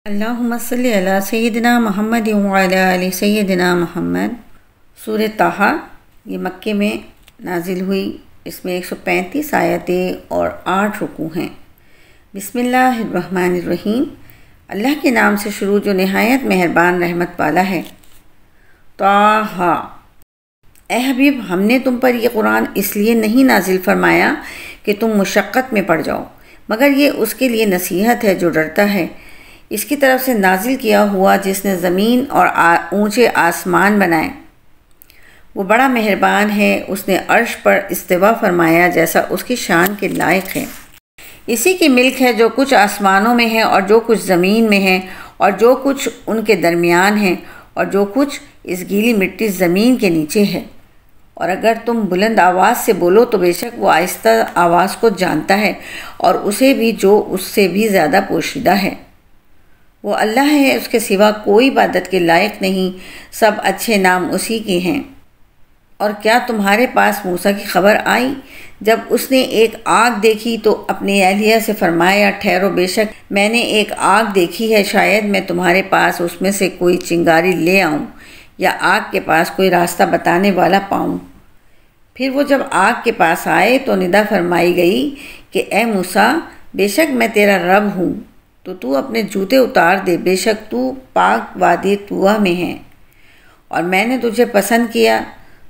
اللہم صلی علی سیدنا محمد وعلی آل سیدنا محمد۔ سورہ طٰہٰ یہ مکے میں نازل ہوئی۔ اس میں 135 آیتیں اور 8 رکوع ہیں۔ بسم اللہ الرحمن الرحیم۔ اللہ کے نام سے شروع جو نہایت مہربان رحمت والا ہے۔ طٰہٰ، اے حبیب، ہم نے تم پر یہ قرآن اس لیے نہیں نازل فرمایا کہ تم مشقت میں پڑ جاؤ، مگر یہ اس کے لیے نصیحت ہے جو ڈرتا ہے۔ اس کی طرف سے نازل کیا ہوا جس نے زمین اور اونچے آسمان بنائے، وہ بڑا مہربان ہے۔ اس نے عرش پر استوا فرمایا جیسا اس کی شان کے لائق ہے۔ اسی کی ملک ہے جو کچھ آسمانوں میں ہے اور جو کچھ زمین میں ہے اور جو کچھ ان کے درمیان ہے اور جو کچھ اس گیلی مٹی زمین کے نیچے ہے۔ اور اگر تم بلند آواز سے بولو تو بے شک وہ آہستہ آواز کو جانتا ہے اور اسے بھی جو اس سے بھی زیادہ پوشیدہ ہے۔ وہ اللہ ہے، اس کے سوا کوئی عبادت کے لائق نہیں، سب اچھے نام اسی کے ہیں۔ اور کیا تمہارے پاس موسیٰ کی خبر آئی جب اس نے ایک آگ دیکھی تو اپنی اہلیہ سے فرمایا، ٹھہرو، بے شک میں نے ایک آگ دیکھی ہے، شاید میں تمہارے پاس اس میں سے کوئی چنگاری لے آؤں یا آگ کے پاس کوئی راستہ بتانے والا پاؤں۔ پھر وہ جب آگ کے پاس آئے تو ندا فرمائی گئی کہ اے موسیٰ، بے شک میں تیرا رب ہوں، تو اپنے جوتے اتار دے، بے شک تو پاک وادی طویٰ میں ہے، اور میں نے تجھے پسند کیا۔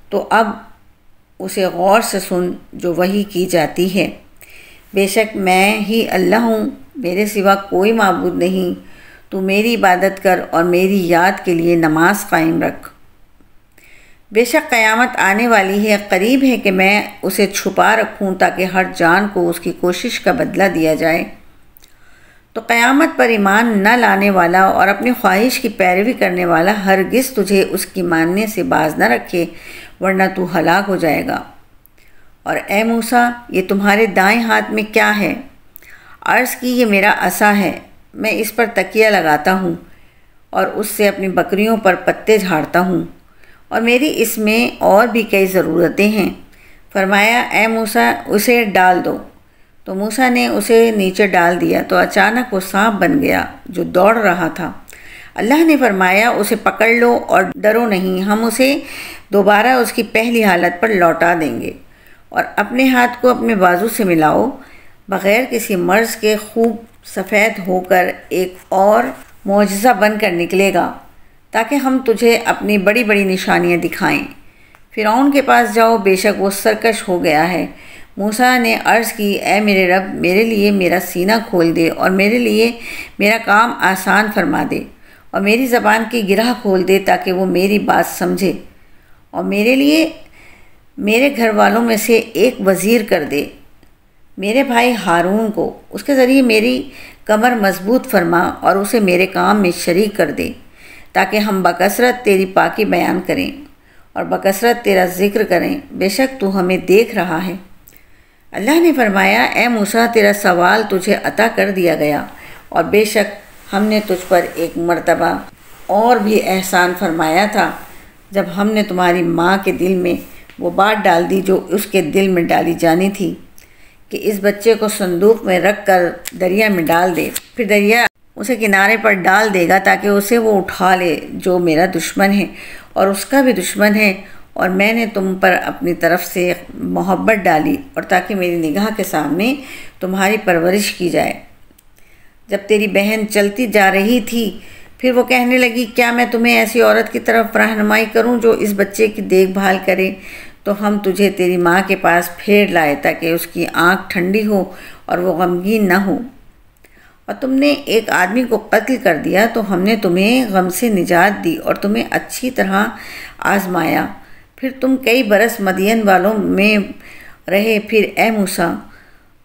تو اب اسے غور سے سن جو وحی کی جاتی ہے۔ بے شک میں ہی اللہ ہوں، میرے سوا کوئی معبود نہیں، تو میری عبادت کر اور میری یاد کے لیے نماز قائم رکھ۔ بے شک قیامت آنے والی ہے، قریب ہے کہ میں اسے چھپا رکھوں تاکہ ہر جان کو اس کی کوشش کا بدلہ دیا جائے۔ تو قیامت پر ایمان نہ لانے والا اور اپنی خواہش کی پیروی کرنے والا ہرگز تجھے اس کی ماننے سے باز نہ رکھے، ورنہ تو ہلاک ہو جائے گا۔ اور اے موسیٰ، یہ تمہارے دائیں ہاتھ میں کیا ہے؟ عرض کی، یہ میرا عصا ہے، میں اس پر تکیہ لگاتا ہوں اور اس سے اپنی بکریوں پر پتے جھاڑتا ہوں، اور میری اس میں اور بھی کئی ضرورتیں ہیں۔ فرمایا، اے موسیٰ، اسے ڈال دو۔ تو موسیٰ نے اسے نیچے ڈال دیا تو اچانک وہ سانپ بن گیا جو دوڑ رہا تھا۔ اللہ نے فرمایا، اسے پکڑ لو اور ڈرو نہیں، ہم اسے دوبارہ اس کی پہلی حالت پر لوٹا دیں گے۔ اور اپنے ہاتھ کو اپنے بازو سے ملاؤ، بغیر کسی مرض کے خوب سفید ہو کر ایک اور معجزہ بن کر نکلے گا، تاکہ ہم تجھے اپنی بڑی بڑی نشانیاں دکھائیں۔ فرعون کے پاس جاؤ، بے شک وہ سرکش ہو گیا ہے۔ موسیٰ نے عرض کی، اے میرے رب، میرے لیے میرا سینہ کھول دے اور میرے لیے میرا کام آسان فرما دے، اور میری زبان کی گرہ کھول دے تاکہ وہ میری بات سمجھے، اور میرے لیے میرے گھر والوں میں سے ایک وزیر کر دے، میرے بھائی ہارون کو، اس کے ذریعے میری کمر مضبوط فرما اور اسے میرے کام میں شریک کر دے، تاکہ ہم بکثرت تیری پاکی بیان کریں اور بکثرت تیرا ذکر کریں، بے شک تو ہمیں دیکھ رہا ہے۔ اللہ نے فرمایا، اے موسیٰ، تیرا سوال تجھے عطا کر دیا گیا، اور بے شک ہم نے تجھ پر ایک مرتبہ اور بھی احسان فرمایا تھا، جب ہم نے تمہاری ماں کے دل میں وہ بات ڈال دی جو اس کے دل میں ڈالی جانی تھی، کہ اس بچے کو صندوق میں رکھ کر دریا میں ڈال دے، پھر دریا اسے کنارے پر ڈال دے گا تاکہ اسے وہ اٹھا لے جو میرا دشمن ہے اور اس کا بھی دشمن ہے، اور میں نے تم پر اپنی طرف سے محبت ڈالی، اور تاکہ میری نگاہ کے سامنے تمہاری پرورش کی جائے۔ جب تیری بہن چلتی جا رہی تھی، پھر وہ کہنے لگی، کیا میں تمہیں ایسی عورت کی طرف رہنمائی کروں جو اس بچے کی دیکھ بھال کرے؟ تو ہم تجھے تیری ماں کے پاس پھیر لائے تاکہ اس کی آنکھ ٹھنڈی ہو اور وہ غمگین نہ ہو۔ اور تم نے ایک آدمی کو قتل کر دیا تو ہم نے تمہیں غم سے نجات دی اور تمہیں اچھی طرح آزمایا۔ پھر تم کئی برس مدین والوں میں رہے، پھر اے موسیٰ،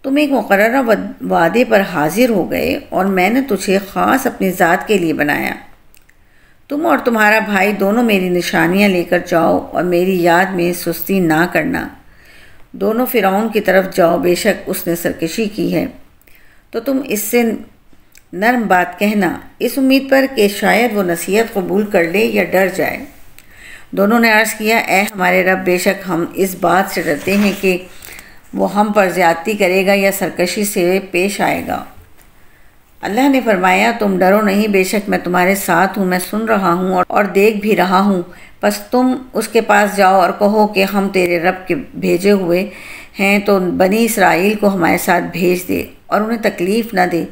تم ایک مقررہ وعدے پر حاضر ہو گئے اور میں نے تجھے خاص اپنی ذات کے لیے بنایا۔ تم اور تمہارا بھائی دونوں میری نشانیاں لے کر جاؤ اور میری یاد میں سستی نہ کرنا۔ دونوں فرعون کی طرف جاؤ، بے شک اس نے سرکشی کی ہے۔ تو تم اس سے نرم بات کہنا، اس امید پر کہ شاید وہ نصیحت قبول کر لے یا ڈر جائے۔ دونوں نے عرض کیا، اے ہمارے رب، بے شک ہم اس بات سے ڈرتے ہیں کہ وہ ہم پر زیادتی کرے گا یا سرکشی سے پیش آئے گا۔ اللہ نے فرمایا تم ڈرو نہیں، بے شک میں تمہارے ساتھ ہوں، میں سن رہا ہوں اور دیکھ بھی رہا ہوں۔ بس تم اس کے پاس جاؤ اور کہو کہ ہم تیرے رب کے بھیجے ہوئے ہیں، تو بنی اسرائیل کو ہمارے ساتھ بھیج دے اور انہیں تکلیف نہ دے۔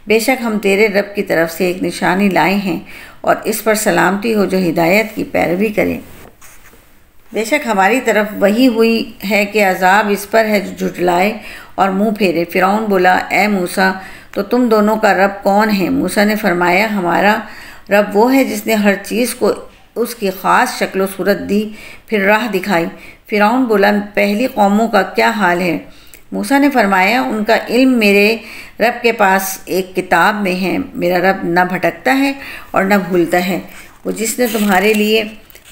بے شک ہم تیرے رب کی طرف سے ایک نشانی لائے ہیں، اور اس پر سلامتی ہو جو ہدایت کی پیروی کرے۔ بے شک ہماری طرف وحی ہوئی ہے کہ عذاب اس پر ہے جو جھٹلائے اور منہ پھیرے۔ فرعون بولا اے موسیٰ تو تم دونوں کا رب کون ہے؟ موسیٰ نے فرمایا ہمارا رب وہ ہے جس نے ہر چیز کو اس کی خاص شکل و صورت دی، پھر راہ دکھائی۔ فرعون بولا پہلی قوموں کا کیا حال ہے؟ موسیٰ نے فرمایا ان کا علم میرے رب کے پاس ایک کتاب میں ہے، میرا رب نہ بھٹکتا ہے اور نہ بھولتا ہے۔ وہ جس نے تمہارے لیے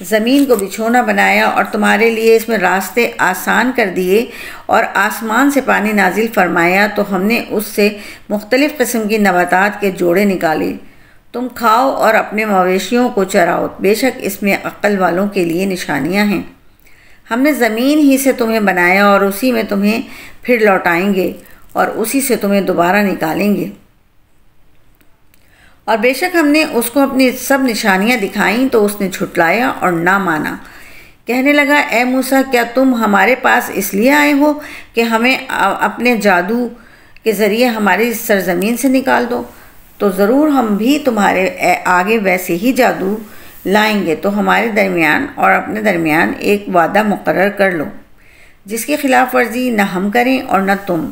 زمین کو بچھونا بنایا اور تمہارے لیے اس میں راستے آسان کر دیے اور آسمان سے پانی نازل فرمایا، تو ہم نے اس سے مختلف قسم کی نباتات کے جوڑے نکالے، تم کھاؤ اور اپنے مویشیوں کو چراؤ، بے شک اس میں عقل والوں کے لیے نشانیاں ہیں۔ ہم نے زمین ہی سے تمہیں بنایا اور اسی میں تمہیں پھر لوٹائیں گے اور اسی سے تمہیں دوبارہ نکالیں گے۔ اور بے شک ہم نے اس کو اپنی سب نشانیاں دکھائیں تو اس نے جھٹلایا اور نہ مانا۔ کہنے لگا اے موسیٰ کیا تم ہمارے پاس اس لیے آئے ہو کہ ہمیں اپنے جادو کے ذریعے ہماری سرزمین سے نکال دو؟ تو ضرور ہم بھی تمہارے آگے ویسے ہی جادو لائیں گے، تو ہمارے درمیان اور اپنے درمیان ایک وعدہ مقرر کر لو جس کی خلاف ورزی نہ ہم کریں اور نہ تم،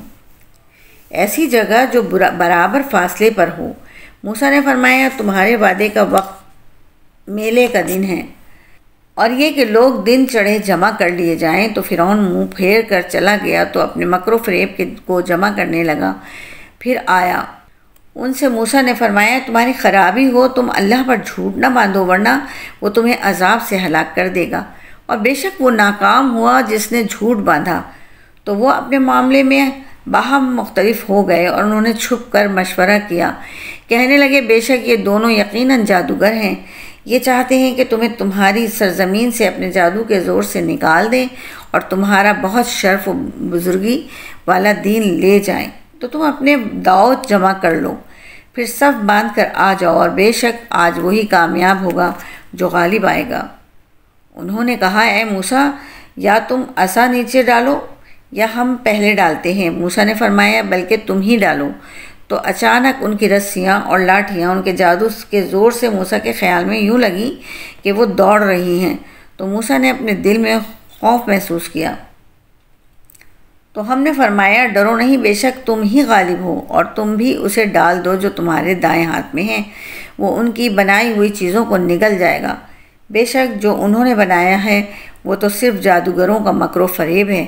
ایسی جگہ جو برابر فاصلے پر ہو۔ موسیٰ نے فرمایا تمہارے وعدے کا وقت میلے کا دن ہے، اور یہ کہ لوگ دن چڑھے جمع کر لیے جائیں۔ تو فرعون منہ پھیر کر چلا گیا تو اپنے مکر و فریب کو جمع کرنے لگا۔ پھر آیا ان سے موسیٰ نے فرمایا تمہاری خرابی ہو، تم اللہ پر جھوٹ نہ باندھو ورنہ وہ تمہیں عذاب سے ہلاک کر دے گا۔ اور بے شک وہ ناکام ہوا جس نے جھوٹ باندھا، تو وہ اپنے معاملے میں باہم مختلف ہو گئے اور انہوں نے چھپ کر مشورہ کیا، کہنے لگے بے شک یہ دونوں یقیناً جادوگر ہیں، یہ چاہتے ہیں کہ تمہیں تمہاری سرزمین سے اپنے جادو کے زور سے نکال دیں اور تمہارا بہت شرف و بزرگی والا دین لے جائیں، تو تم اپنے داؤ جمع کر لو، پھر صف باندھ کر آ جاؤ، اور بے شک آج وہی کامیاب ہوگا جو غالب آئے گا۔ انہوں نے کہا اے موسیٰ یا تم عصا نیچے ڈالو یا ہم پہلے ڈالتے ہیں۔ موسیٰ نے فرمایا بلکہ تم ہی ڈالو۔ تو اچانک ان کی رسیاں اور لاٹھیاں ان کے جادو کے زور سے موسیٰ کے خیال میں یوں لگیں کہ وہ دوڑ رہی ہیں، تو موسیٰ نے اپنے دل میں خوف محسوس کیا۔ تو ہم نے فرمایا ڈرو نہیں، بے شک تم ہی غالب ہو، اور تم بھی اسے ڈال دو جو تمہارے دائیں ہاتھ میں ہیں، وہ ان کی بنائی ہوئی چیزوں کو نگل جائے گا۔ بے شک جو انہوں نے بنایا ہے وہ تو صرف جادوگروں کا مکر و فریب ہے،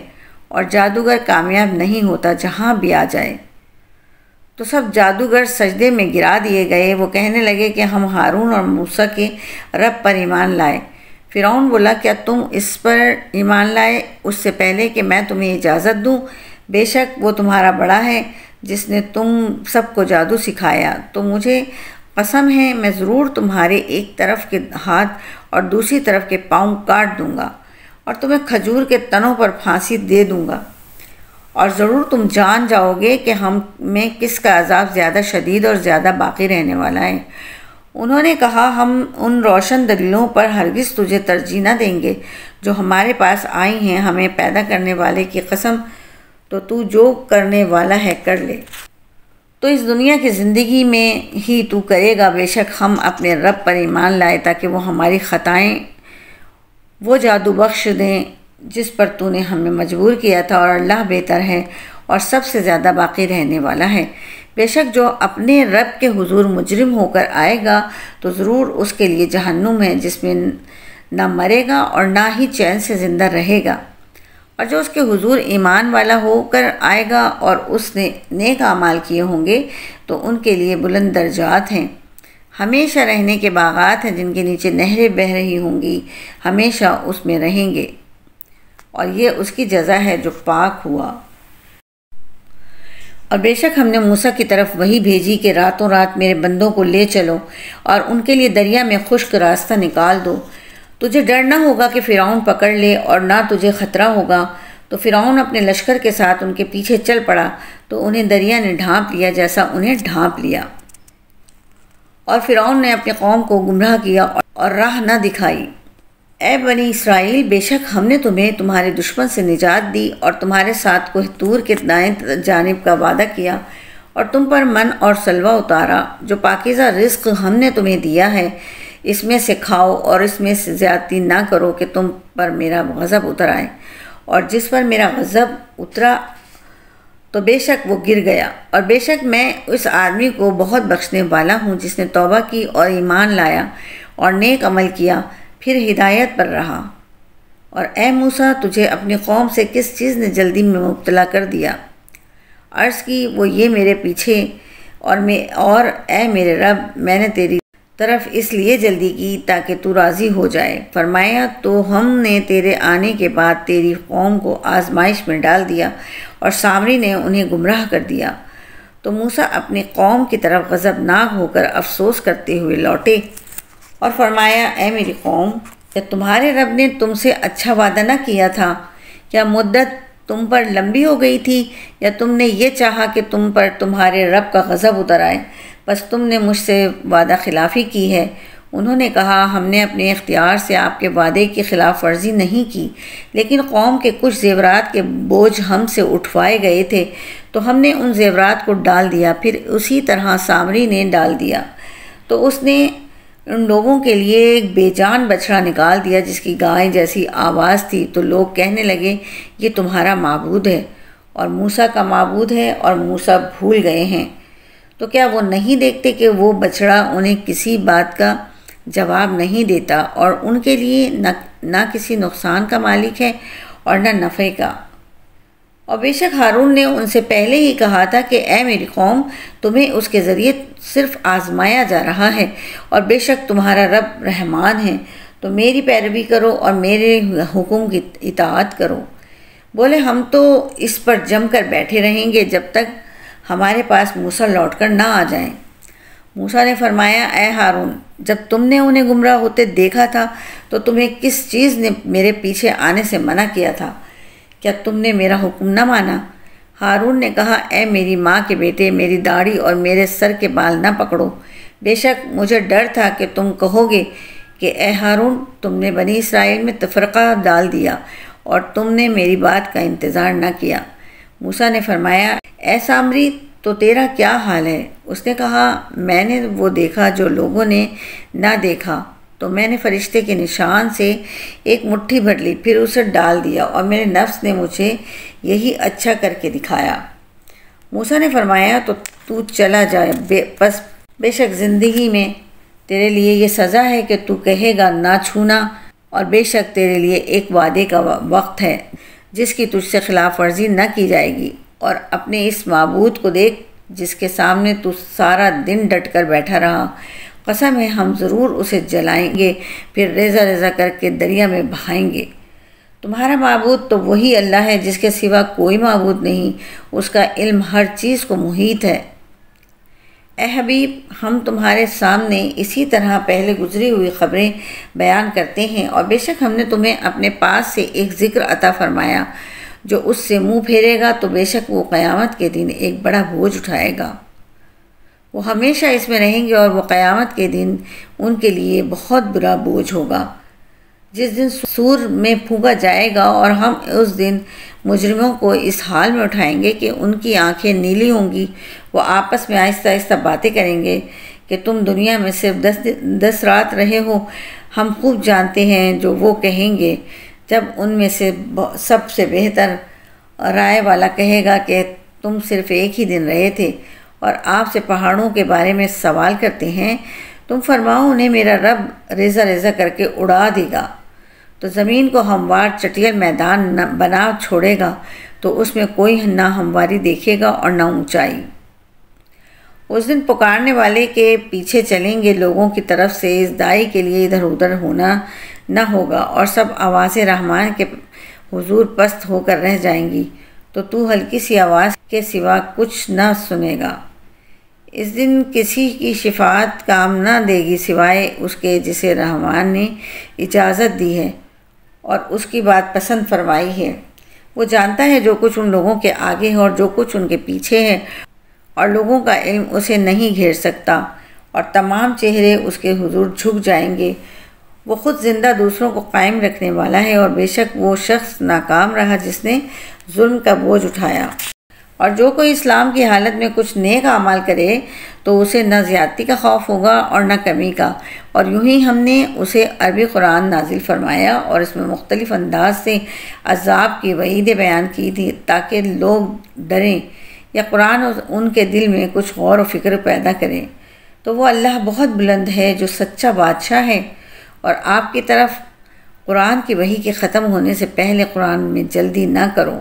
اور جادوگر کامیاب نہیں ہوتا جہاں بھی آ جائے۔ تو سب جادوگر سجدے میں گرا دیے گئے، وہ کہنے لگے کہ ہم ہارون اور موسیٰ کے رب پر ایمان لائے۔ فرعون بولا کیا تم اس پر ایمان لائے اس سے پہلے کہ میں تمہیں اجازت دوں؟ بے شک وہ تمہارا بڑا ہے جس نے تم سب کو جادو سکھایا، تو مجھے قسم ہے میں ضرور تمہارے ایک طرف کے ہاتھ اور دوسری طرف کے پاؤں کاٹ دوں گا اور تمہیں کھجور کے تنوں پر پھانسی دے دوں گا، اور ضرور تم جان جاؤ گے کہ ہم میں کس کا عذاب زیادہ شدید اور زیادہ باقی رہنے والا ہے۔ انہوں نے کہا ہم ان روشن دلیلوں پر ہرگز تجھے ترجیح نہ دیں گے جو ہمارے پاس آئی ہیں، ہمیں پیدا کرنے والے کی قسم، تو جو کرنے والا ہے کر لے، تو اس دنیا کی زندگی میں ہی تو کرے گا۔ بے شک ہم اپنے رب پر ایمان لائے تاکہ وہ ہماری خطائیں وہ جادو بخش دیں جس پر تو نے ہمیں مجبور کیا تھا، اور اللہ بہتر ہے اور سب سے زیادہ باقی رہنے والا ہے۔ بے شک جو اپنے رب کے حضور مجرم ہو کر آئے گا تو ضرور اس کے لیے جہنم ہے جس میں نہ مرے گا اور نہ ہی چین سے زندہ رہے گا، اور جو اس کے حضور ایمان والا ہو کر آئے گا اور اس نے نیک اعمال کیے ہوں گے تو ان کے لیے بلند درجات ہیں، ہمیشہ رہنے کے باغات ہیں جن کے نیچے نہریں بہہ رہی ہوں گی، ہمیشہ اس میں رہیں گے، اور یہ اس کی جزا ہے جو پاک ہوا۔ اور بے شک ہم نے موسیٰ کی طرف وہی بھیجی کہ راتوں رات میرے بندوں کو لے چلو اور ان کے لیے دریا میں خشک راستہ نکال دو، تجھے ڈر نہ ہوگا کہ فرعون پکڑ لے اور نہ تجھے خطرہ ہوگا۔ تو فرعون اپنے لشکر کے ساتھ ان کے پیچھے چل پڑا، تو انہیں دریا نے ڈھانپ لیا جیسا انہیں ڈھانپ لیا۔ اور فرعون نے اپنی قوم کو گمراہ کیا اور راہ نہ دکھائی۔ اے بنی اسرائیل، بے شک ہم نے تمہیں تمہارے دشمن سے نجات دی اور تمہارے ساتھ کوہ طور کے دائیں جانب کا وعدہ کیا اور تم پر من اور سلوہ اتارا۔ جو پاکیزہ رزق ہم نے تمہیں دیا ہے اس میں سے کھاؤ اور اس میں سے زیادتی نہ کرو کہ تم پر میرا غضب اتر آئے، اور جس پر میرا غضب اترا تو بے شک وہ گر گیا، اور بے شک میں اس آدمی کو بہت بخشنے والا ہوں جس نے توبہ کی اور ایمان لایا اور نیک عمل کیا پھر ہدایت پر رہا۔ اور اے موسیٰ، تجھے اپنی قوم سے کس چیز نے جلدی میں مبتلا کر دیا؟ عرض کی، وہ یہ میرے پیچھے اور اے میرے رب، میں نے تیری طرف اس لیے جلدی کی تاکہ تو راضی ہو جائے۔ فرمایا، تو ہم نے تیرے آنے کے بعد تیری قوم کو آزمائش میں ڈال دیا اور سامری نے انہیں گمراہ کر دیا۔ تو موسیٰ اپنی قوم کی طرف غضبناک ہو کر افسوس کرتے ہوئے لوٹے اور فرمایا، اے میری قوم، کیا تمہارے رب نے تم سے اچھا وعدہ نہ کیا تھا؟ کیا مدت تم پر لمبی ہو گئی تھی، یا تم نے یہ چاہا کہ تم پر تمہارے رب کا غضب اتر آئے؟ بس تم نے مجھ سے وعدہ خلافی کی ہے۔ انہوں نے کہا، ہم نے اپنے اختیار سے آپ کے وعدے کی خلاف ورزی نہیں کی، لیکن قوم کے کچھ زیورات کے بوجھ ہم سے اٹھوائے گئے تھے تو ہم نے ان زیورات کو ڈال دیا۔ پھر اسی طرح سامری نے ڈال دیا، تو اس نے ان لوگوں کے لیے ایک بے جان بچڑا نکال دیا جس کی گائے جیسی آواز تھی، تو لوگ کہنے لگے، یہ تمہارا معبود ہے اور موسیٰ کا معبود ہے، اور موسیٰ بھول گئے ہیں۔ تو کیا وہ نہیں دیکھتے کہ وہ بچڑا انہیں کسی بات کا جواب نہیں دیتا اور ان کے لیے نہ کسی نقصان کا مالک ہے اور نہ نفع کا؟ اور بے شک ہارون نے ان سے پہلے ہی کہا تھا کہ اے میری قوم، تمہیں اس کے ذریعے صرف آزمایا جا رہا ہے، اور بے شک تمہارا رب رحمان ہے، تو میری پیروی کرو اور میرے حکم کی اطاعت کرو۔ بولے، ہم تو اس پر جم کر بیٹھے رہیں گے جب تک ہمارے پاس موسیٰ لوٹ کر نہ آ جائیں۔ موسیٰ نے فرمایا، اے ہارون، جب تم نے انہیں گمراہ ہوتے دیکھا تھا تو تمہیں کس چیز نے میرے پیچھے آنے سے منع کیا تھا؟ کیا تم نے میرا حکم نہ مانا؟ ہارون نے کہا، اے میری ماں کے بیٹے، میری داڑھی اور میرے سر کے بال نہ پکڑو، بے شک مجھے ڈر تھا کہ تم کہو گے کہ اے ہارون، تم نے بنی اسرائیل میں تفرقہ ڈال دیا اور تم نے میری بات کا انتظار نہ کیا۔ موسیٰ نے فرمایا، اے سامری، تو تیرا کیا حال ہے؟ اس نے کہا، میں نے وہ دیکھا جو لوگوں نے نہ دیکھا، تو میں نے فرشتے کے نشان سے ایک مٹھی بھر لی، پھر اسے ڈال دیا، اور میرے نفس نے مجھے یہی اچھا کر کے دکھایا۔ موسیٰ نے فرمایا، تو چلا جائے، بس بے شک زندگی میں تیرے لیے یہ سزا ہے کہ تو کہے گا نہ چھونا، اور بے شک تیرے لیے ایک وعدے کا وقت ہے جس کی تجھ سے خلاف ورزی نہ کی جائے گی۔ اور اپنے اس معبود کو دیکھ جس کے سامنے تو سارا دن ڈٹ کر بیٹھا رہا، قسم ہے ہم ضرور اسے جلائیں گے، پھر ریزہ ریزہ کر کے دریا میں بہائیں گے۔ تمہارا معبود تو وہی اللہ ہے جس کے سوا کوئی معبود نہیں، اس کا علم ہر چیز کو محیط ہے۔ اے حبیب، ہم تمہارے سامنے اسی طرح پہلے گزری ہوئی خبریں بیان کرتے ہیں، اور بے شک ہم نے تمہیں اپنے پاس سے ایک ذکر عطا فرمایا، جو اس سے منہ پھیرے گا تو بے شک وہ قیامت کے دن ایک بڑا بوجھ اٹھائے گا۔ وہ ہمیشہ اس میں رہیں گے، اور وہ قیامت کے دن ان کے لیے بہت برا بوجھ ہوگا، جس دن سور میں پھونکا جائے گا، اور ہم اس دن مجرموں کو اس حال میں اٹھائیں گے کہ ان کی آنکھیں نیلی ہوں گی۔ وہ آپس میں آہستہ آہستہ باتیں کریں گے کہ تم دنیا میں صرف 10 رات رہے ہو، ہم خوب جانتے ہیں جو وہ کہیں گے۔ جب ان میں سے سب سے بہتر رائے والا کہے گا کہ تم صرف ایک ہی دن رہے تھے، اور آپ سے پہاڑوں کے بارے میں سوال کرتے ہیں، تم فرماؤ انہیں میرا رب ریزہ ریزہ کر کے اڑا دے گا، تو زمین کو ہموار چٹیل میدان بنا چھوڑے گا، تو اس میں کوئی نہ ہمواری دیکھے گا اور نہ اونچائی۔ اس دن پکارنے والے کے پیچھے چلیں گے لوگوں کی طرف سے، اس دائی کے لیے ادھر ادھر ہونا نہ ہوگا، اور سب آواز رحمان کے حضور پست ہو کر رہ جائیں گی، تو ہلکی سی آواز کے سوا کچھ نہ سنے گا۔ اس دن کسی کی شفاعت کام نہ دے گی سوائے اس کے جسے رحمان نے اجازت دی ہے اور اس کی بات پسند فرمائی ہے۔ وہ جانتا ہے جو کچھ ان لوگوں کے آگے ہے اور جو کچھ ان کے پیچھے ہے، اور لوگوں کا علم اسے نہیں گھیر سکتا، اور تمام چہرے اس کے حضور جھک جائیں گے۔ وہ خود زندہ دوسروں کو قائم رکھنے والا ہے، اور بے شک وہ شخص ناکام رہا جس نے ظلم کا بوجھ اٹھایا۔ اور جو کوئی اسلام کی حالت میں کچھ نیک اعمال کرے تو اسے نہ زیادتی کا خوف ہوگا اور نہ کمی کا۔ اور یوں ہی ہم نے اسے عربی قرآن نازل فرمایا اور اس میں مختلف انداز سے عذاب کی وعیدیں بیان کی تھی تاکہ لوگ ڈریں یا قرآن ان کے دل میں کچھ غور و فکر پیدا کرے۔ تو وہ اللہ بہت بلند ہے جو سچا بادشاہ ہے۔ اور آپ کی طرف قرآن کی وحی کے ختم ہونے سے پہلے قرآن میں جلدی نہ کرو،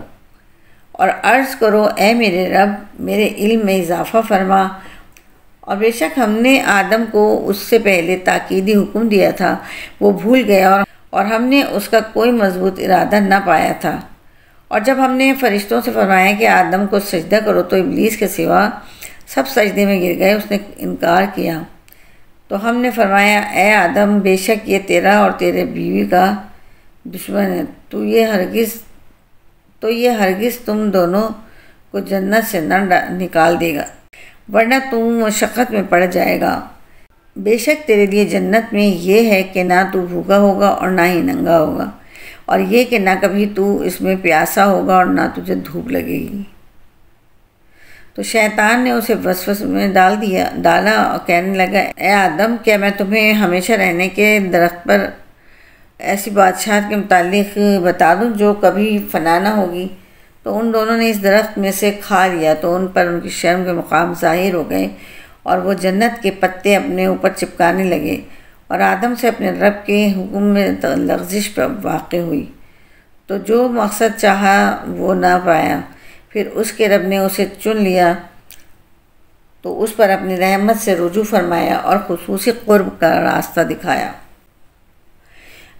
اور عرض کرو اے میرے رب میرے علم میں اضافہ فرما۔ اور بے شک ہم نے آدم کو اس سے پہلے تاکیدی حکم دیا تھا، وہ بھول گیا اور ہم نے اس کا کوئی مضبوط ارادہ نہ پایا تھا۔ اور جب ہم نے فرشتوں سے فرمایا کہ آدم کو سجدہ کرو تو ابلیس کے سوا سب سجدے میں گر گئے، اس نے انکار کیا۔ تو ہم نے فرمایا اے آدم بے شک یہ تیرا اور تیرے بیوی کا دشمن ہے، تو یہ ہرگز تم دونوں کو جنت سے نہ نکال دے گا، ورنہ تم مشقت میں پڑ جائے گا۔ بے شک تیرے لیے جنت میں یہ ہے کہ نہ تو بھوکا ہوگا اور نہ ہی ننگا ہوگا، اور یہ کہ نہ کبھی تو اس میں پیاسا ہوگا اور نہ تجھے دھوپ لگے گی۔ تو شیطان نے اسے وسوسے میں ڈالا اور کہنے لگا اے آدم کیا میں تمہیں ہمیشہ رہنے کے درخت پر ایسی بادشاہت کے متعلق بتا دوں جو کبھی فنا نہ ہوگی؟ تو ان دونوں نے اس درخت میں سے کھا لیا تو ان پر ان کی شرم کے مقام ظاہر ہو گئے، اور وہ جنت کے پتے اپنے اوپر چپکانے لگے، اور آدم سے اپنے رب کے حکم میں لغزش واقع ہوئی، تو جو مقصد چاہا وہ نہ پایا۔ پھر اس کے رب نے اسے چن لیا تو اس پر اپنی رحمت سے رجوع فرمایا اور خصوصی قرب کا راستہ دکھایا۔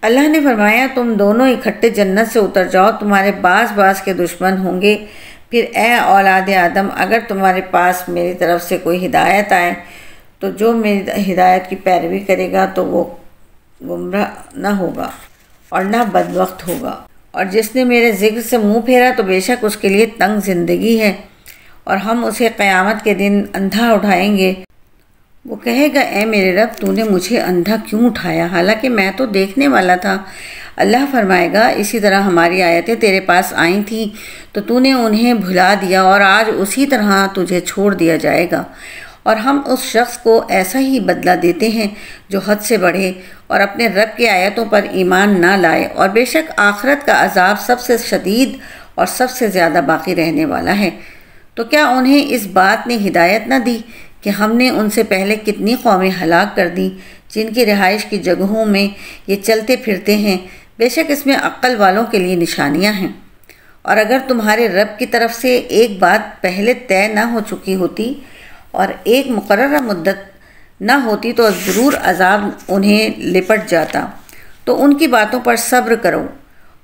اللہ نے فرمایا تم دونوں اکٹھے جنت سے اتر جاؤ، تمہارے بعض کے دشمن ہوں گے۔ پھر اے اولاد آدم اگر تمہارے پاس میری طرف سے کوئی ہدایت آئے تو جو میری ہدایت کی پیروی کرے گا تو وہ گمراہ نہ ہوگا اور نہ بدبخت ہوگا، اور جس نے میرے ذکر سے منہ پھیرا تو بے شک اس کے لیے تنگ زندگی ہے، اور ہم اسے قیامت کے دن اندھا اٹھائیں گے۔ وہ کہے گا اے میرے رب تو نے مجھے اندھا کیوں اٹھایا حالانکہ میں تو دیکھنے والا تھا؟ اللہ فرمائے گا اسی طرح ہماری آیتیں تیرے پاس آئی تھیں تو تو نے انہیں بھلا دیا، اور آج اسی طرح تجھے چھوڑ دیا جائے گا۔ اور ہم اس شخص کو ایسا ہی بدلہ دیتے ہیں جو حد سے بڑھے اور اپنے رب کی آیتوں پر ایمان نہ لائے، اور بے شک آخرت کا عذاب سب سے شدید اور سب سے زیادہ باقی رہنے والا ہے۔ تو کیا انہیں اس بات نے ہدایت نہ دی کہ ہم نے ان سے پہلے کتنی قومیں ہلاک کر دیں جن کی رہائش کی جگہوں میں یہ چلتے پھرتے ہیں؟ بے شک اس میں عقل والوں کے لیے نشانیاں ہیں۔ اور اگر تمہارے رب کی طرف سے ایک بات پہلے طے نہ ہو چکی ہوتی اور ایک مقررہ مدت نہ ہوتی تو ضرور عذاب انہیں لپٹ جاتا، تو ان کی باتوں پر صبر کرو،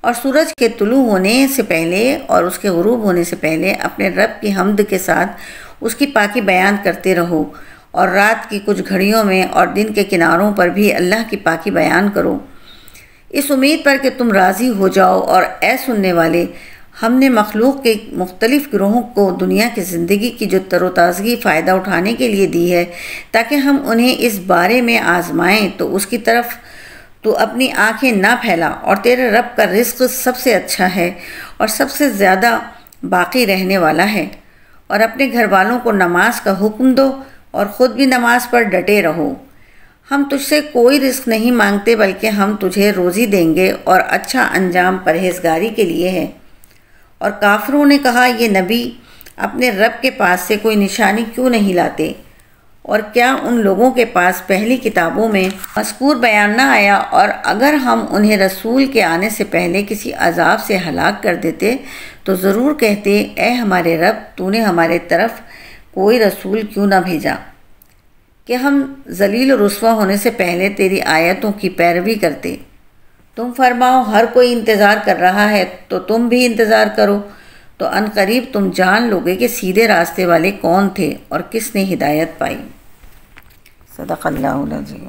اور سورج کے طلوع ہونے سے پہلے اور اس کے غروب ہونے سے پہلے اپنے رب کی حمد کے ساتھ اس کی پاکی بیان کرتے رہو، اور رات کی کچھ گھڑیوں میں اور دن کے کناروں پر بھی اللہ کی پاکی بیان کرو، اس امید پر کہ تم راضی ہو جاؤ۔ اور اے سننے والے، ہم نے مخلوق کے مختلف گروہوں کو دنیا کی زندگی کی جو تر و تازگی فائدہ اٹھانے کے لیے دی ہے تاکہ ہم انہیں اس بارے میں آزمائیں، تو اس کی طرف تو اپنی آنکھیں نہ پھیلا، اور تیرے رب کا رزق سب سے اچھا ہے اور سب سے زیادہ باقی رہنے والا ہے۔ اور اپنے گھر والوں کو نماز کا حکم دو اور خود بھی نماز پر ڈٹے رہو۔ ہم تجھ سے کوئی رزق نہیں مانگتے بلکہ ہم تجھے روزی دیں گے، اور اچھا انجام پرہیزگاری کے لیے ہے۔ اور کافروں نے کہا یہ نبی اپنے رب کے پاس سے کوئی نشانی کیوں نہیں لاتے؟ اور کیا ان لوگوں کے پاس پہلی کتابوں میں مذکور بیان نہ آیا؟ اور اگر ہم انہیں رسول کے آنے سے پہلے کسی عذاب سے ہلاک کر دیتے تو ضرور کہتے اے ہمارے رب تو نے ہمارے طرف کوئی رسول کیوں نہ بھیجا کہ ہم ذلیل و رسوا ہونے سے پہلے تیری آیتوں کی پیروی کرتے۔ تم فرماؤ ہر کوئی انتظار کر رہا ہے تو تم بھی انتظار کرو، تو ان قریب تم جان لوگے کہ سیدھے راستے والے کون تھے اور کس نے ہدایت پائی۔ صدق اللہ العظیم۔